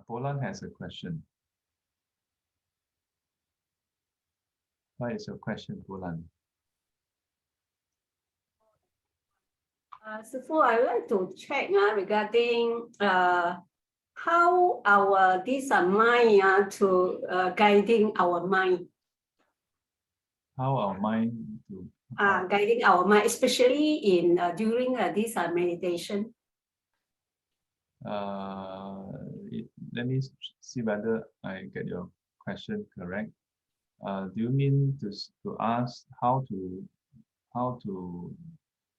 Poh Lan has a question. What is your question, Poh Lan? So I would like to check regarding how our this mind to guiding our mind. How our mind to guiding our mind, especially in during this meditation. Let me see whether I get your question correct. Do you mean to ask how to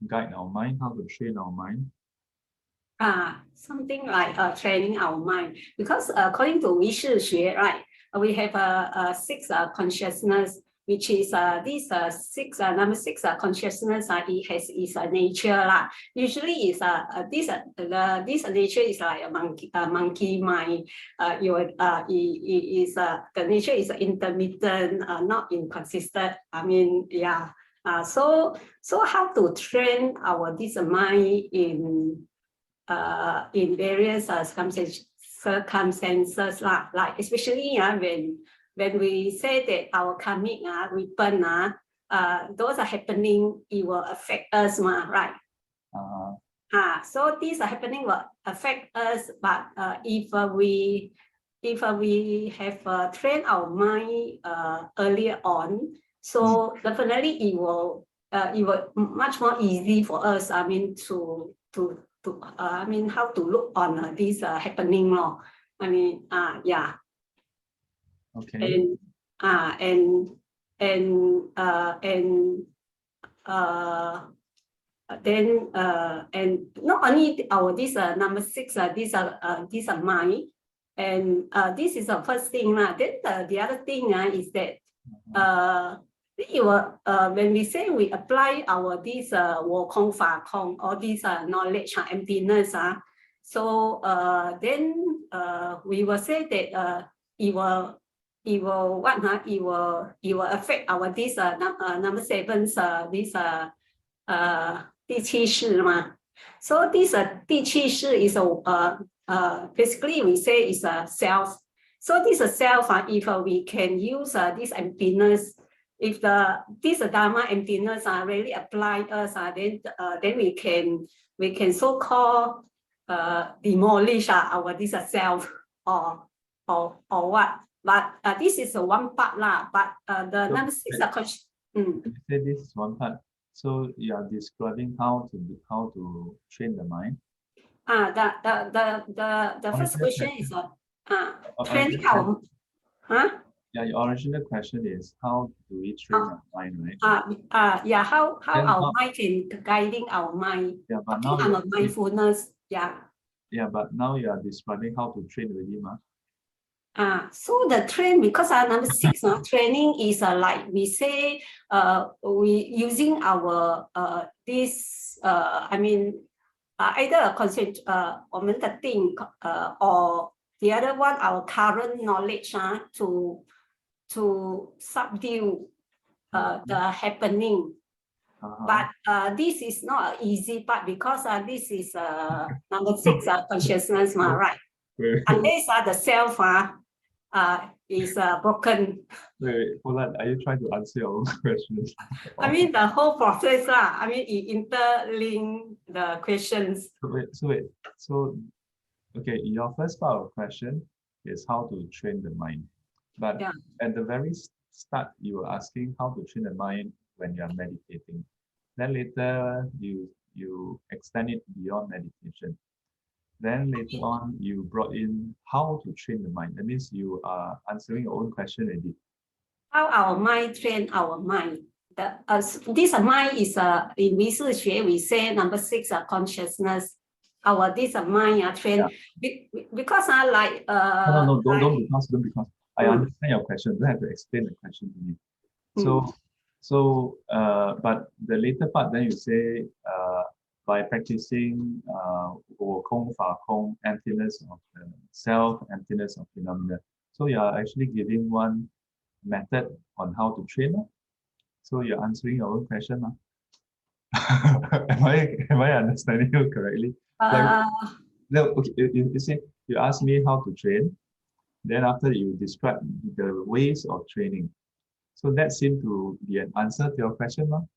guide our mind, how to train our mind? Something like training our mind, because according to 唯识学, right, we have six consciousness, which is this number six consciousness. It has its nature lah. Usually is this nature is like a monkey mind. The nature is intermittent, not inconsistent. I mean, yeah. So how to train our this mind in various circumstances lah, like especially when we say that our karmic return, those are happening, it will affect us, right? So these are happening will affect us, but if we have trained our mind earlier on, so definitely it will much more easy for us. I mean how to look on this happening law. I mean, yeah. Okay. And not only our this number six, these are mine, and this is the first thing. Then the other thing is that when we say we apply our this 我空法空 all this knowledge emptiness, so then we will say that it will affect our this number seven this 第七识嘛. So this 第七识 is basically we say is a self. So this self, if we can use this emptiness, if this dharma emptiness really apply us, then we can so-called demolish our this self or what. But this is one part lah. But the So number six question. You say this is one part. So you are describing how to train the mind. The first question is training our. Yeah, your original question is how do we train our mind, right? Yeah, how our mind can guiding our mind. Yeah, but now our mindfulness. Yeah. Yeah, but now you are describing how to train already, ma. So the train, because number six, training is like we say we using our this I mean either concept 我们的定 or the other one our current knowledge to subdue the happening. But this is not an easy part, because this is number six consciousness, right? Unless the self is broken. Wait, Poh Lan, are you trying to answer your own questions? I mean the whole process, I mean it interlink the questions. So okay, your first part of the question is how to train the mind. But yeah, at the very start, you were asking how to train the mind when you are meditating. Then later you extend it beyond meditation. Then later on, you brought in how to train the mind. That means you are answering your own question already. How our mind train our mind. This mind is in 唯识学 we say number six consciousness. Our this mind train, because like no, don't because. I understand your question. You don't have to explain the question to me. So but the later part, then you say by practicing 我空法空 emptiness of the self, emptiness of phenomena. So you are actually giving one method on how to train. So you're answering your own question. Am I understanding you correctly? No, okay. You see, You ask me how to train, then after that you describe the ways of training. So that seemed to be an answer to your question, no?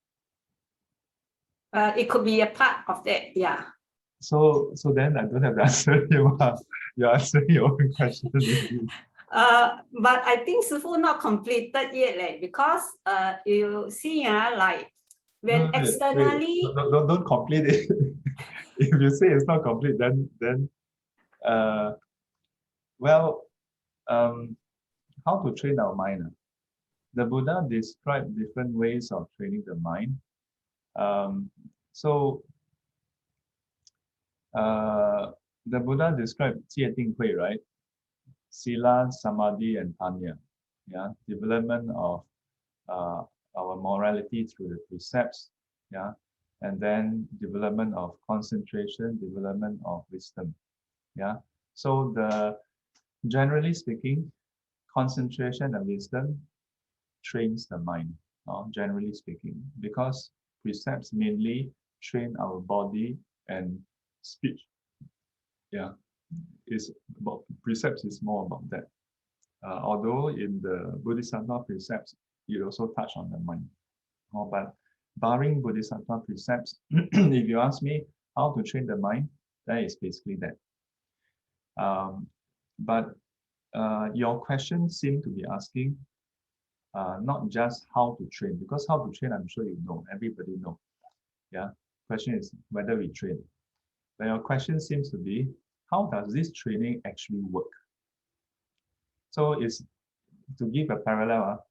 It could be a part of that, yeah. So then I don't have to answer you. You're answering your own question. But I think Sifu not completed yet, because you see, like when No, externally. don't complete it. If you say it's not complete, then well, how to train our mind? The Buddha described different ways of training the mind. So the Buddha described 戒定慧, right? Sila, Samadhi, and Panya. Yeah, development of our morality through the precepts. Yeah, and then development of concentration, development of wisdom. Yeah, so generally speaking, concentration and wisdom trains the mind. Generally speaking, because precepts mainly train our body and speech. Yeah, is about precepts is more about that. Although in the Bodhisattva precepts, it also touch on the mind. But barring Bodhisattva precepts, if you ask me how to train the mind, that is basically that. But your question seemed to be asking not just how to train, because how to train, I'm sure you know, everybody know. Yeah, question is whether we train. But your question seems to be, how does this training actually work? So it's to give a parallel.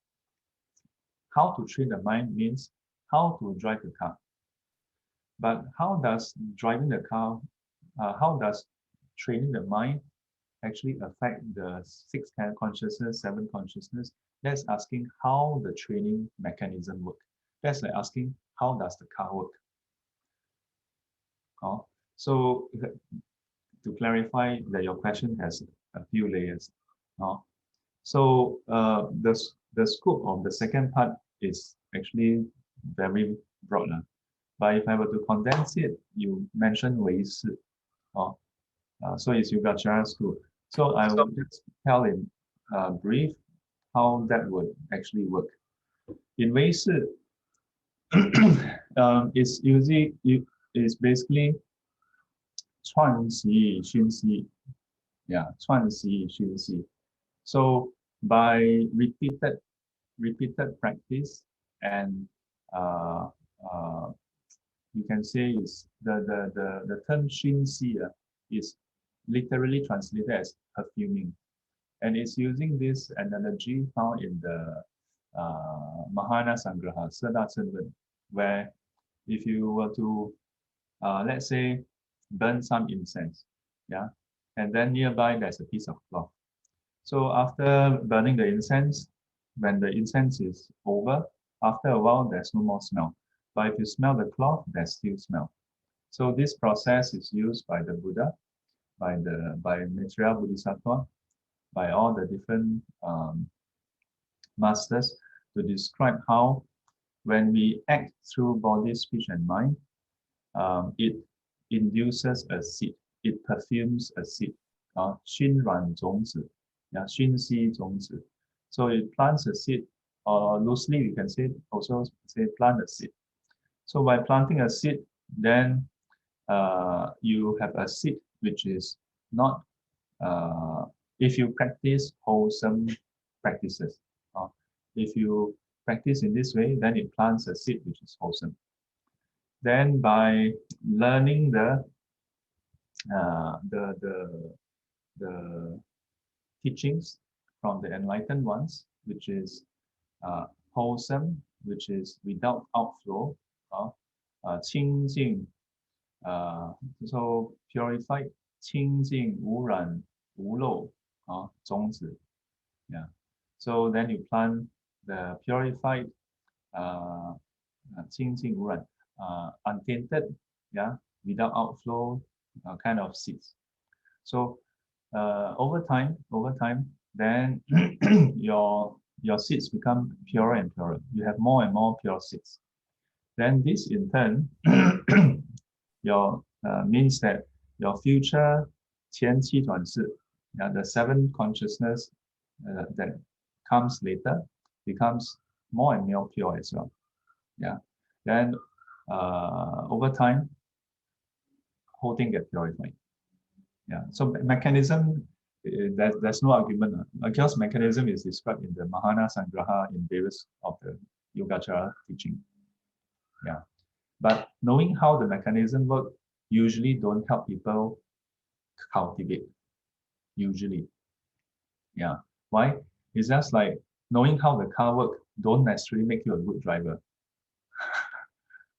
How to train the mind means how to drive the car. But how does driving the car, how does training the mind actually affect the 6 consciousness, 7 consciousness? That's asking how the training mechanism work. That's like asking how does the car work? So to clarify that your question has a few layers. So the scope of the second part is actually very broad. But if I were to condense it, you mentioned 唯识. So it's Yogacara school. So I will just tell in brief how that would actually work. In 唯识, it's basically 串习熏习. Yeah, 串习熏习. So by repeated practice and you can say is the term 熏习 is literally translated as perfuming, and it's using this analogy found in the Mahana Sangraha, Sada Chenwen, where if you were to let's say burn some incense, yeah, and then nearby there's a piece of cloth. So after burning the incense, when the incense is over, after a while there's no more smell. But if you smell the cloth, there's still smell. So this process is used by the Buddha, by Maitreya Bodhisattva, by all the different masters to describe how when we act through body, speech, and mind, it induces a seed, it perfumes a seed, 熏染种子. Yeah, 熏习种子. So it plants a seed, or loosely we can also say plant a seed. So by planting a seed, then you have a seed which is not, if you practice wholesome practices. If you practice in this way, then it plants a seed which is wholesome. Then by learning the teachings from the enlightened ones, which is wholesome, which is without outflow, 清净, so purified, 清净无染无漏, 种子. Yeah. So then you plant the purified, 清净无染, untainted, yeah, without outflow, kind of seeds. So over time, then your seeds become purer and purer. You have more and more pure seeds. Then this in turn means that your future 前七转世, the seven consciousness that comes later becomes more and more pure as well. Yeah. Then over time, whole thing gets purified. Yeah. So mechanism, there's no argument. Because mechanism is described in the Mahana Sangraha in various of the Yogacara teaching. Yeah. But knowing how the mechanism works usually don't help people cultivate. Usually. Yeah. Why? It's just like knowing how the car works don't necessarily make you a good driver.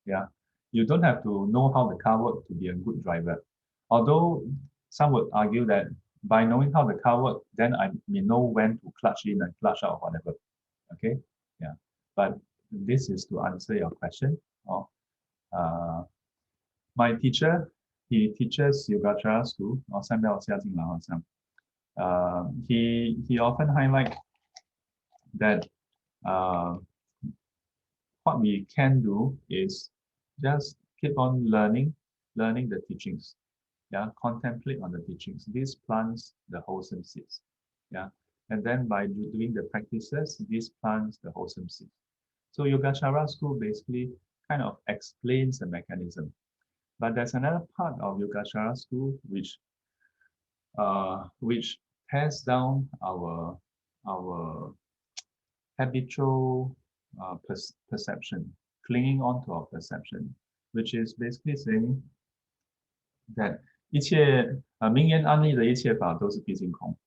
Yeah. You don't have to know how the car works to be a good driver. Although some would argue that by knowing how the car works, then I may know when to clutch in and clutch out, whatever. Okay? Yeah. But this is to answer your question. My teacher, he teaches Yogacara school, he often highlight that what we can do is just keep on learning the teachings. Yeah, contemplate on the teachings. This plants the wholesome seeds. Yeah, and then by doing the practices, this plants the wholesome seeds. So Yogacara school basically kind of explains the mechanism. But there's another part of Yogacara school which tears down our habitual perception, clinging on to our perception, which is basically saying that 一切名言安利的一切法都是毕竟空.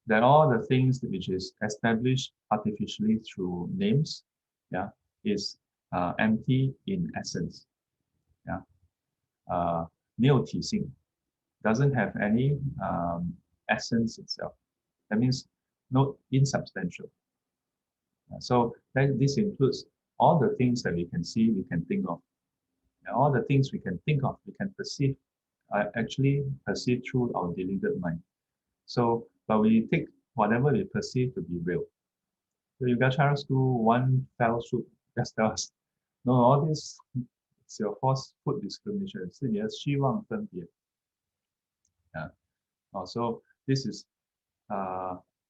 That all the things which is established artificially through names, yeah, is empty in essence. Yeah, 没有体性, doesn't have any essence itself. That means not insubstantial. So this includes all the things that we can see, we can think of. And all the things we can think of, we can perceive, actually perceive through our deluded mind. So, but we take whatever we perceive to be real. So Yogacara school, one fell swoop, just tell us, no, all this, it's your falsehood discrimination. 是你的希望分别. Yeah. So this is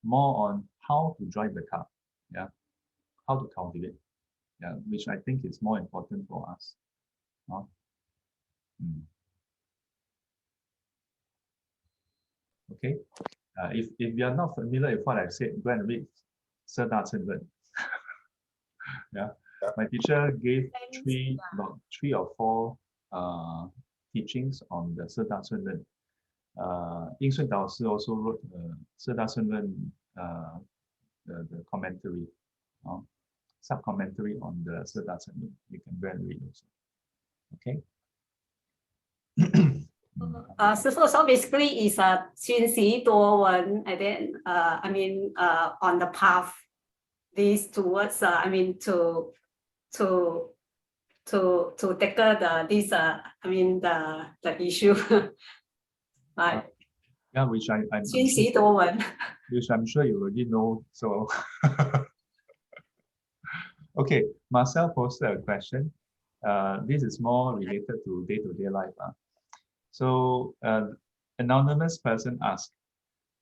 more on how to drive the car. Yeah. How to cultivate. Yeah, which I think is more important for us. Okay. If you are not familiar with what I said, go and read Sir Da Chen Ren. Yeah. My teacher gave about three or four teachings on the Sir Da Chen Ren. Ying Sun Dao Si also wrote Sir Da Chen Ren the commentary, sub-commentary on the Sir Da Chen Ren. You can go and read also. Okay. So basically is a 熏习多闻, and then on the path this towards to tackle the issue. Right. Yeah, which I'm 熏习多闻. Which I'm sure you already know. So okay, Marcel posted a question. This is more related to day-to-day life. So anonymous person asked,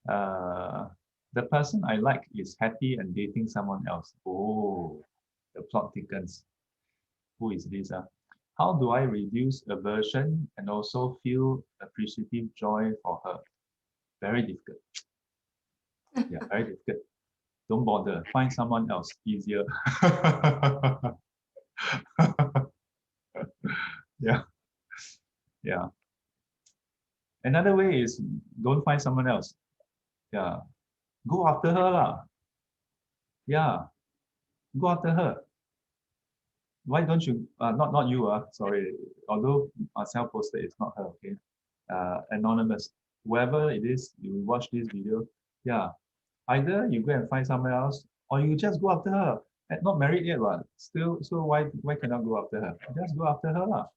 the person I like is happy and dating someone else. Oh, the plot thickens. Who is this? How do I reduce aversion and also feel appreciative joy for her? Very difficult. Yeah, very difficult. Don't bother. Find someone else. Easier. Yeah. Yeah. Another way is don't find someone else. Yeah. Go after her lah. Yeah. Go after her. Why don't you not you sorry. Although Marcel posted, it's not her, okay. Anonymous. Whoever it is, you watch this video, yeah. Either you go and find someone else or you just go after her. Not married yet, but still, so why cannot go after her? Just go after her lah.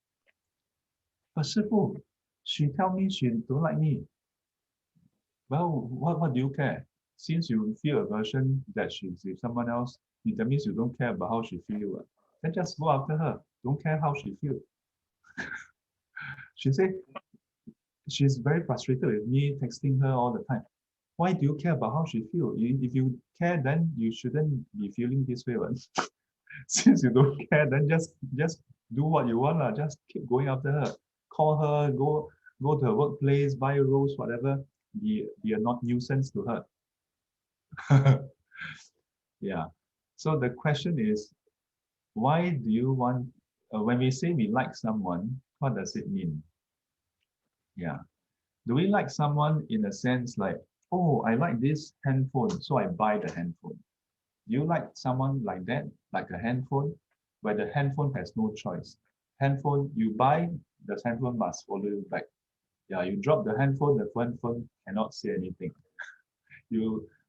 But Shifu, she tell me she don't like me. Well, what do you care? Since you feel aversion that she's with someone else, that means you don't care about how she feels. Then just go after her. Don't care how she feels. She said, she's very frustrated with me texting her all the time. Why do you care about how she feels? If you care, then you shouldn't be feeling this way. Right? Since you don't care, then just do what you want. Just keep going after her. Call her, go to her workplace, buy a rose, whatever. Be a not nuisance to her. Yeah. So the question is, why do you want, when we say we like someone, what does it mean? Yeah. Do we like someone in a sense like, oh, I like this handphone, so I buy the handphone? Do you like someone like that, like a handphone, where the handphone has no choice? Handphone, you buy, the handphone must follow you back. Yeah, you drop the handphone cannot say anything.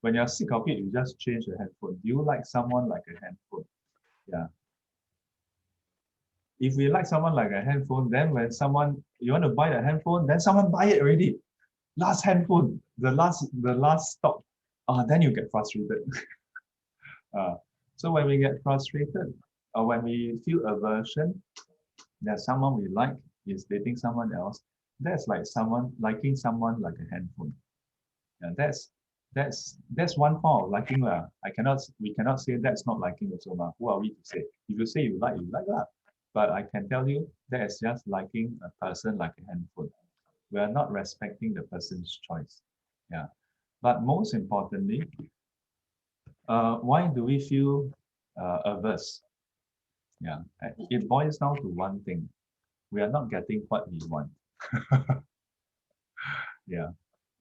When you're sick of it, you just change the handphone. Do you like someone like a handphone? Yeah. If we like someone like a handphone, then when you want to buy a handphone, then someone buy it already. Last handphone, the last stop. Then you get frustrated. uh, so when we get frustrated, or when we feel aversion that someone we like is dating someone else, that's like someone liking someone like a handphone. And that's one form of liking. We cannot say that's not liking also. Who are we to say? If you say you like that. But I can tell you that is just liking a person like a handphone. We are not respecting the person's choice. Yeah. But most importantly, why do we feel averse? Yeah. It boils down to one thing. We are not getting what we want. Yeah.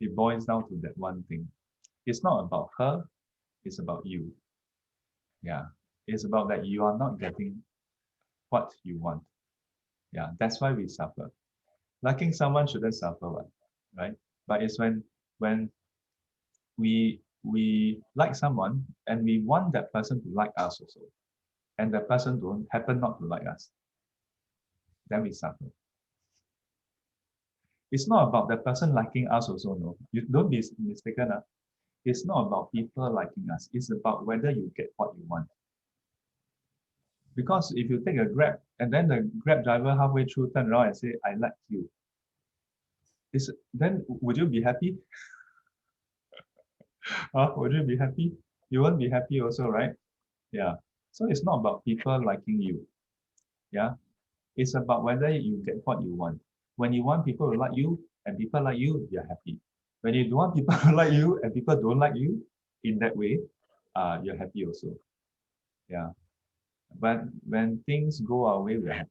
It boils down to that one thing. It's not about her, it's about you. Yeah. It's about that you are not getting what you want. Yeah. That's why we suffer. Liking someone shouldn't suffer, right? But it's when we like someone and we want that person to like us also, and the person don't happen not to like us, then we suffer. It's not about the person liking us also, no. You don't be mistaken. It's not about people liking us. It's about whether you get what you want. Because if you take a Grab and then the Grab driver halfway through turn around and say, I like you, then would you be happy? Would you be happy? You won't be happy also, right? Yeah. So it's not about people liking you. Yeah. It's about whether you get what you want. When you want people to like you and people like you, you're happy. When you don't want people to like you and people don't like you in that way, you're happy also. Yeah. But when things go our way, we're happy.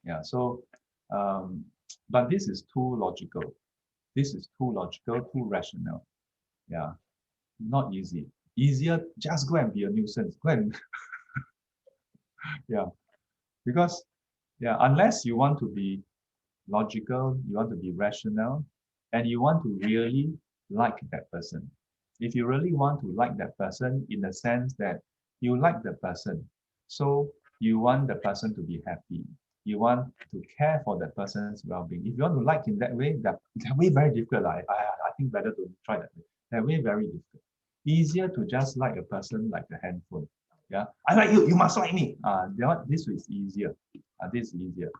Yeah. So, but this is too logical. This is too logical, too rational. Yeah. Not easy. Easier, just go and be a nuisance. Go and, yeah. Because, yeah, unless you want to be logical, you want to be rational, and you want to really like that person. If you really want to like that person in the sense that you like the person, so you want the person to be happy. You want to care for that person's well-being. If you want to like in that way, that way very difficult. I think better to try that way. That way very difficult. Easier to just like a person like a handphone. Yeah, I like you. You must like me. This is easier. This is easier.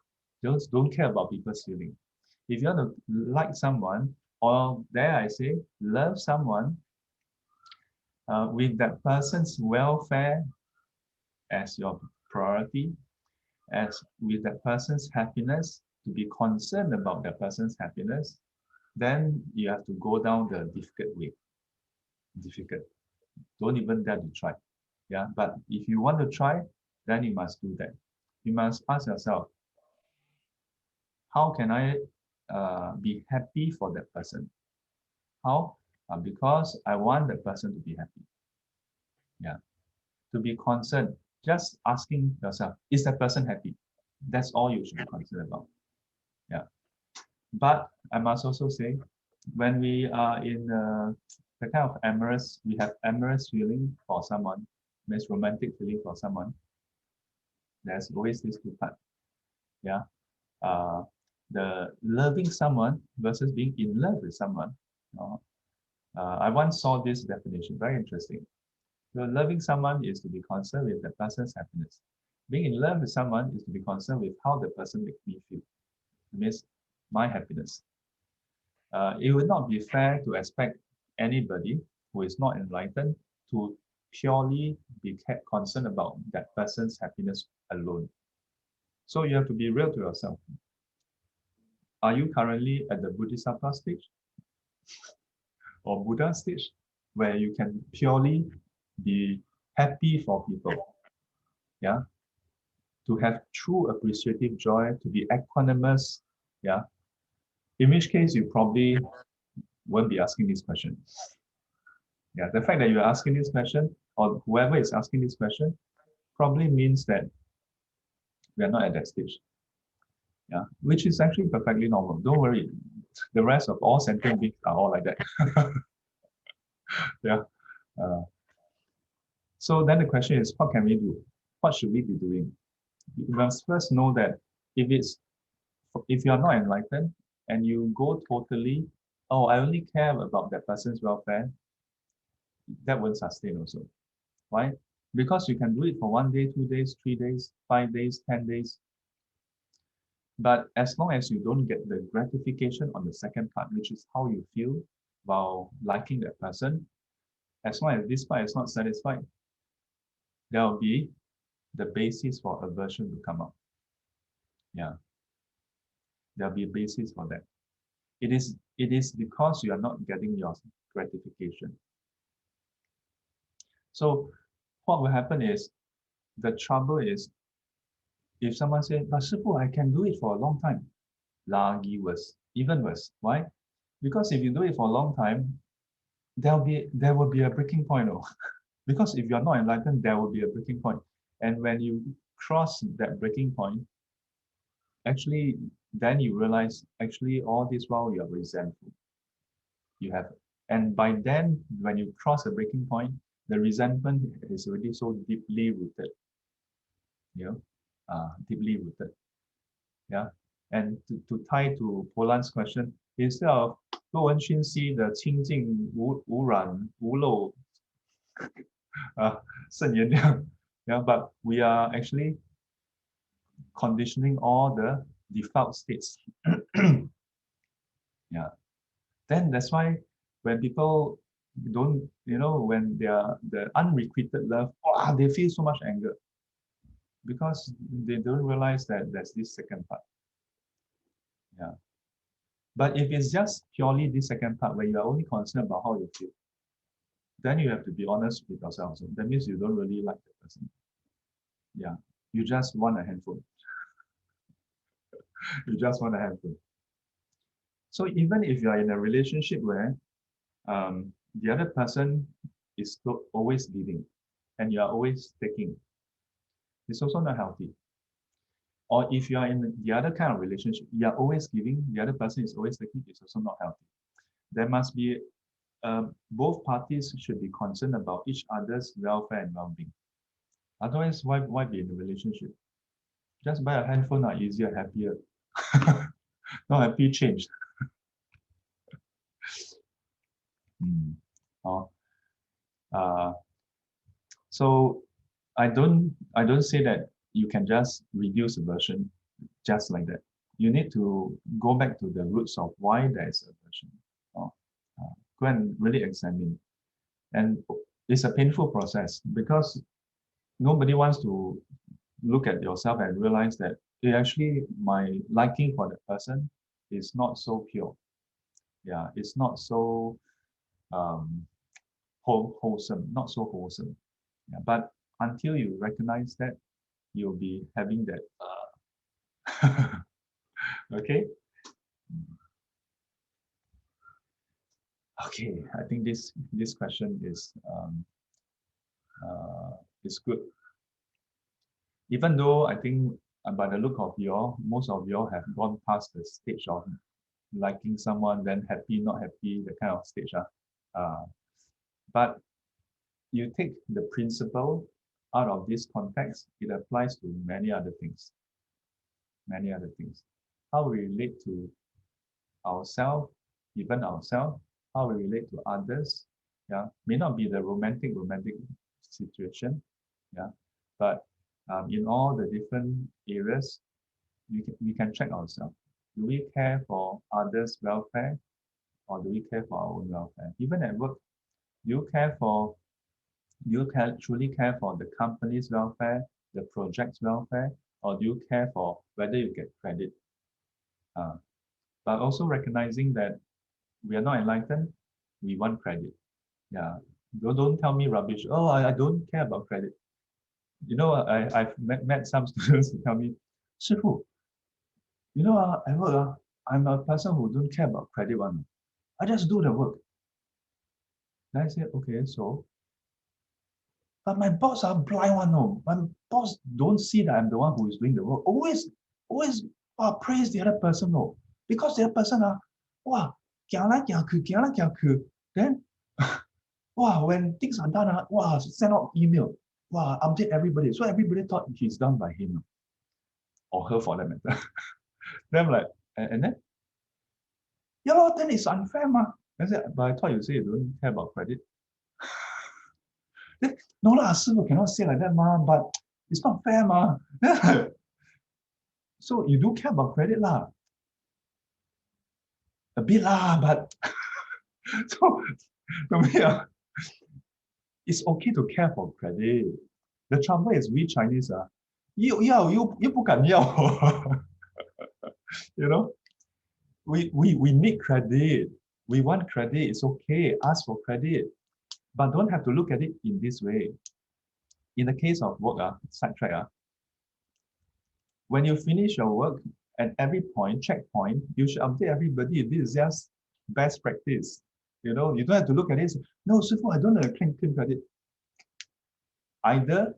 Don't care about people's feeling. If you want to like someone, or dare I say, love someone, with that person's welfare as your priority, as with that person's happiness, to be concerned about that person's happiness, then you have to go down the difficult way. Difficult. Don't even dare to try. Yeah. But if you want to try, then you must do that. You must ask yourself, how can I be happy for that person? How? Because I want that person to be happy. Yeah. To be concerned, just asking yourself, is that person happy? That's all you should be concerned about. Yeah. But I must also say, when we are in the kind of amorous, we have amorous feeling for someone, means romantic feeling for someone, there's always this two part. Yeah. Uh, the loving someone versus being in love with someone. You know, I once saw this definition, very interesting. So loving someone is to be concerned with the person's happiness. Being in love with someone is to be concerned with how the person makes me feel. It means my happiness. It would not be fair to expect anybody who is not enlightened to purely be concerned about that person's happiness alone. So you have to be real to yourself. Are you currently at the Bodhisattva stage or Buddha stage where you can purely be happy for people? Yeah. To have true appreciative joy, to be equanimous. Yeah. In which case you probably won't be asking this question. Yeah, the fact that you're asking this question, or whoever is asking this question, probably means that we are not at that stage. Yeah, which is actually perfectly normal. Don't worry. The rest of all sentient beings are all like that. Yeah. So then the question is, what can we do? What should we be doing? You must first know that if you are not enlightened and you go totally, oh, I only care about that person's welfare, that won't sustain also. Why? Because you can do it for 1 day, 2 days, 3 days, 5 days, 10 days. But as long as you don't get the gratification on the second part, which is how you feel while liking that person, as long as this part is not satisfied, there will be the basis for aversion to come up. Yeah. There'll be a basis for that. It is because you are not getting your gratification. So what will happen is, the trouble is, if someone says, but Shifu, I can do it for a long time, lagi worse, even worse. Why? Because if you do it for a long time, there will be a breaking point. Oh. Because if you are not enlightened, there will be a breaking point. And when you cross that breaking point, actually, then you realize, actually, all this while you are resentful. You have, and by then, when you cross the breaking point, the resentment is already so deeply rooted. You know, deeply rooted. Yeah. And to tie to Poh Lan's question, instead of 多闻熏兮的清净无染无漏圣言量, yeah, but we are actually conditioning all the default states. Yeah. Then that's why when people don't, when they are the unrequited love, they feel so much anger because they don't realize that there's this second part. Yeah. But if it's just purely this second part where you are only concerned about how you feel, then you have to be honest with yourself. So that means you don't really like the person. Yeah. You just want a handful. You just want a handful. So even if you are in a relationship where the other person is always giving and you are always taking, it's also not healthy. Or if you are in the other kind of relationship, you are always giving, the other person is always taking, it's also not healthy. There must be, both parties should be concerned about each other's welfare and well-being. Otherwise, why be in a relationship? Just buy a handphone, are easier, happier. Not happy, changed. So I don't say that you can just reduce aversion just like that. You need to go back to the roots of why there is aversion. Go and really examine. And it's a painful process because nobody wants to look at yourself and realize that actually my liking for the person is not so pure. Yeah, it's not so wholesome, not so wholesome. Yeah, but until you recognize that, you'll be having that. Okay. Okay, I think this question is good. Even though I think by the look of y'all, most of y'all have gone past the stage of liking someone, then happy, not happy, the kind of stage. But you take the principle out of this context, it applies to many other things. Many other things. How we relate to ourselves, even ourselves, how we relate to others. Yeah, may not be the romantic situation. Yeah, but in all the different areas, we can check ourselves. do we care for others' welfare or do we care for our own welfare? Even at work, do you truly care for the company's welfare, the project's welfare, or do you care for whether you get credit? But also recognizing that we are not enlightened, we want credit. Yeah. Don't tell me rubbish. Oh, I don't care about credit. You know, I've met some students who tell me, 师傅, you know, at work, I'm a person who don't care about credit one. I just do the work. Then I said, okay, so. But my boss are blind one, no. My boss don't see that I'm the one who is doing the work. Always praise the other person, no. Because the other person wow, then wow, when things are done, wow, send out email, wow, update everybody. So everybody thought he's done by him or her for that matter. Then I'm like, and then, yeah, then it's unfair, ma. I said, but I thought you say you don't care about credit. Then, no lah, Sifu cannot say like that, ma, but it's not fair, ma. So you do care about credit lah. A bit lah, but so to me, it's okay to care for credit. The trouble is we Chinese, you you know, we need credit. We want credit. It's okay. Ask for credit. But don't have to look at it in this way. In the case of work, sidetrack, when you finish your work, at every point, checkpoint, you should update everybody. This is just best practice. You know, you don't have to look at it. No, Sifu, I don't have to claim credit. Either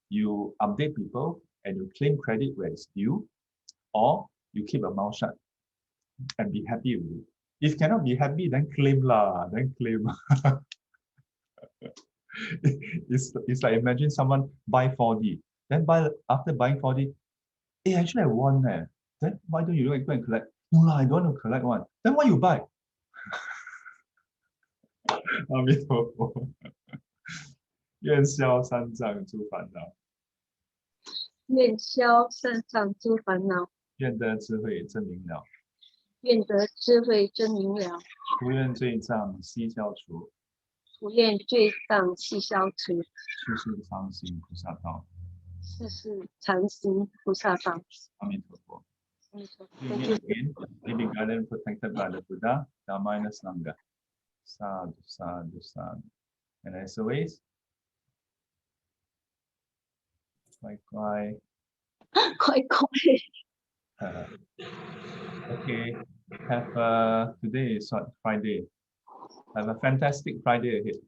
you update people and you claim credit where it's due, or you keep a mouth shut and be happy with it. If cannot be happy, then claim lah. Then claim. It's like imagine someone buy 4D, then after buying 4D, hey, actually I won there. Then why don't you go and collect? No lah, I don't want to collect one. Then why you buy? 阿弥陀佛，愿消三障诸烦恼，愿消三障诸烦恼，愿得智慧真明了，愿得智慧真明了，不愿罪障悉消除，不愿罪障悉消除，世世常行菩萨道。世世常行菩萨道。阿弥陀佛。阿弥陀佛。 You Thank meet you. again, living guided protected by the Buddha, Dharma and the Sangha. Sadhu, sadhu, sadhu. And as always, bye. 快快。 Okay, today is what, Friday. Have a fantastic Friday ahead.